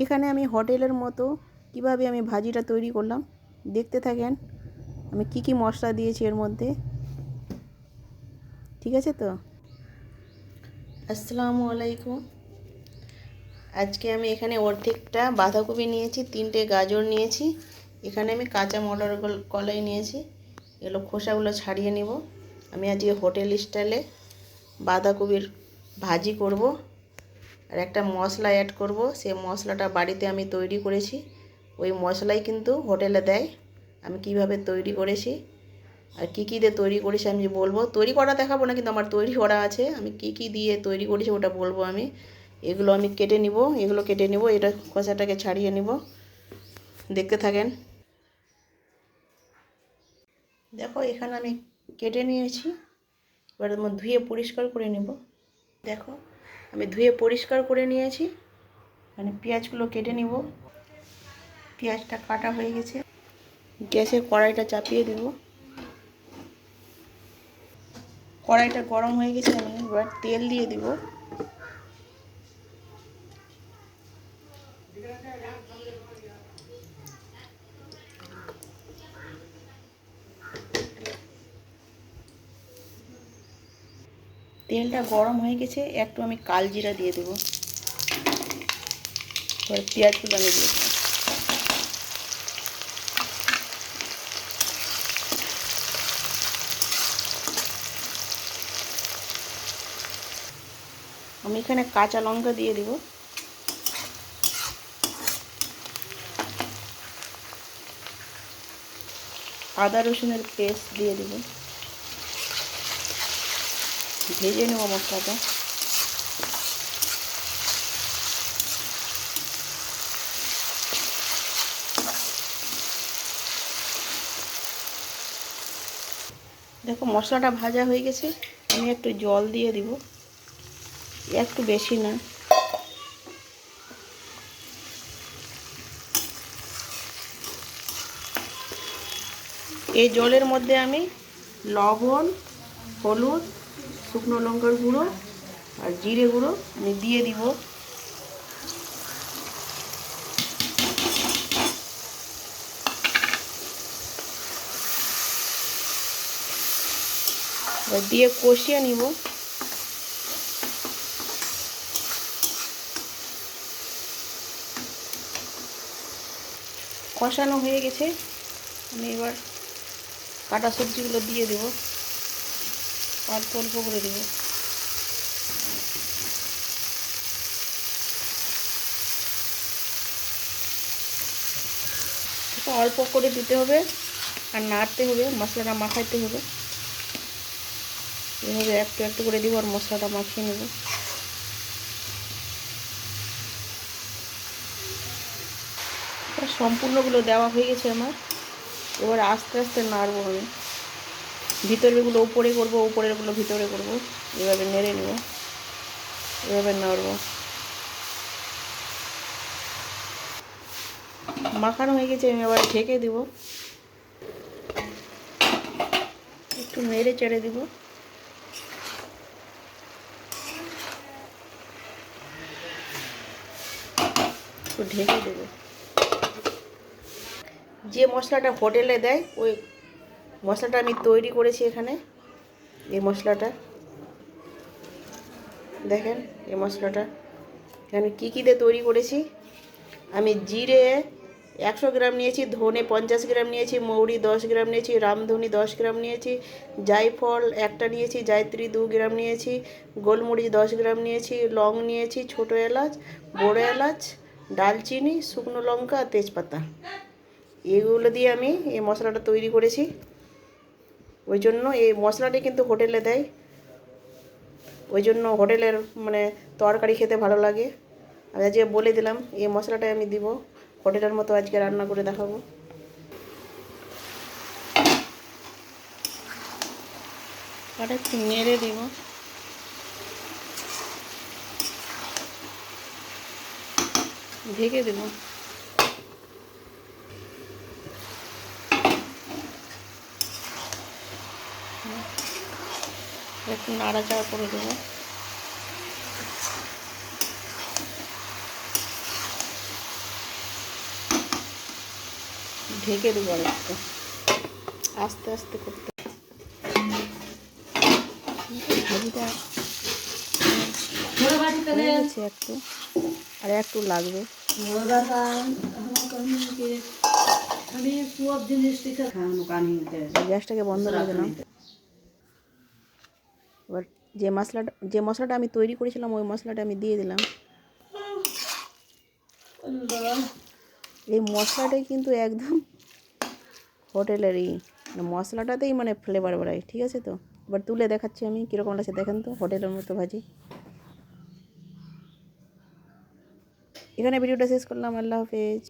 এখানে আমি হোটেলের মতো কিভাবে আমি ভাজিটা তৈরি করলাম দেখতে থাকেন। আমি কি কি মশলা দিয়েছি এর মধ্যে, ঠিক আছে তো? আসসালামু আলাইকুম। আজকে আমি এখানে অর্ধেকটা বাঁধাকপি নিয়েছি, 3টে গাজর নিয়েছি, এখানে আমি কাঁচা মটর কলাই নিয়েছি। এগুলো খোসাগুলো ছাড়িয়ে নেব। আমি আজকে হোটেল স্টাইলে বাঁধাকপির ভাজি করব, আর একটা মশলা অ্যাড করব। সেই মশলাটা বাড়িতে আমি তৈরি করেছি, ওই মশলাই কিন্তু হোটেলে দেয়। আমি কিভাবে তৈরি করেছি আর কী কী দিয়ে তৈরি করেছি আমি বলবো। তৈরি করা দেখাবো না, কিন্তু আমার তৈরি করা আছে। আমি কি কি দিয়ে তৈরি করেছি ওটা বলবো আমি। এগুলো আমি কেটে নিব, এগুলো কেটে নিব, এটা খোসাটাকে ছাড়িয়ে নিব, দেখতে থাকেন। দেখো এখানে আমি কেটে নিয়েছি, এবার আমি ধুয়ে পরিষ্কার করে নেব। দেখো আমি ধুয়ে পরিষ্কার করে নিয়েছি। মানে পেঁয়াজগুলো কেটে নিব। পেঁয়াজটা কাটা হয়ে গেছে, গ্যাসের কড়াইটা চাপিয়ে দেব। কড়াইটা গরম হয়ে গেছে, আমি এবার তেল দিয়ে দেব। তেলটা গরম হয়ে গেছে, একটু আমি কালজিরা দিয়ে দেব। এবার পেঁয়াজগুলো আমি দিয়ে দেবো। আমি এখানে কাঁচা লঙ্কা দিয়ে দেব। আদা রসুনের পেস্ট দিয়ে দেব। ভেজে নেব মশলাটা। দেখো মশলাটা ভাজা হয়ে গেছে, আমি একটু জল দিয়ে দিব, একটু বেশি না। এই জলের মধ্যে আমি লবণ, হলুদ, শুকনো লঙ্কার গুঁড়ো আর জিরে গুঁড়ো আমি দিয়ে দিব। এবার দিয়ে কষিয়ে নিব। কষানো হয়ে গেছে, আমি এবার কাটা সবজিগুলো দিয়ে দেব, অল্প অল্প করে দেব। অল্প করে দিতে হবে আর নাড়তে হবে, মশলাটা মাখাইতে হবে। এভাবে একটু একটু করে দিব আর মশলাটা মাখিয়ে নেব। সম্পূর্ণগুলো দেওয়া হয়ে গেছে আমার। এবার আস্তে আস্তে নাড়বো আমি, ভিতরেরগুলো উপরে করবো, উপরেরগুলো ভিতরে করব। এভাবে নেড়ে নেব, এভাবে নাড়ব। মাখানো হয়ে গেছে, আমি আবার ঢেকে দেব, একটু নেড়ে চেড়ে দেব। একটু ঢেকে দেব। যে মশলাটা হোটেলে দেয় ওই মশলাটা আমি তৈরি করেছি এখানে। এই মশলাটা দেখেন, এই মশলাটা এখানে কী কী দিয়ে তৈরি করেছি। আমি জিরে 100 গ্রাম নিয়েছি, ধনে 50 গ্রাম নিয়েছি, মৌরি 10 গ্রাম নিয়েছি, রামধনি 10 গ্রাম নিয়েছি, জায়ফল একটা নিয়েছি, জায়ত্রী 2 গ্রাম নিয়েছি, গোলমরিচ 10 গ্রাম নিয়েছি, লং নিয়েছি, ছোটো এলাচ, বড় এলাচ, ডালচিনি, শুকনো লঙ্কা, তেজপাতা। এগুলো দিয়ে আমি এই মশলাটা তৈরি করেছি। ওই জন্য এই মশলাটি কিন্তু হোটেলে দেয়, ওই জন্য হোটেলের মানে তরকারি খেতে ভালো লাগে। আর আজকে বলে দিলাম এই মশলাটাই আমি দিব, হোটেলের মতো আজকে রান্না করে দেখাবো। আর একটু নেড়ে দিব। ঢেকে দেব। একটু নাড়াচাড়া করে দেবো। ঢেকে দেবো আর একটু, আস্তে আস্তে করতে। ভাজিটা হয়ে গেছে একটু, আর একটু লাগবে। গ্যাসটাকে বন্ধ করে দিলাম। এবার যে মশলাটা আমি তৈরি করেছিলাম ওই মশলাটা আমি দিয়ে দিলাম। এই মশলাটাই কিন্তু একদম হোটেলেরই, মশলাটাতেই মানে ফ্লেভার বাড়ায়, ঠিক আছে? তো এবার তুলে দেখাচ্ছি আমি কীরকম লাগছে, দেখেন তো হোটেলের মতো ভাজি। এখানে ভিডিওটা শেষ করলাম, আল্লাহ হাফেজ।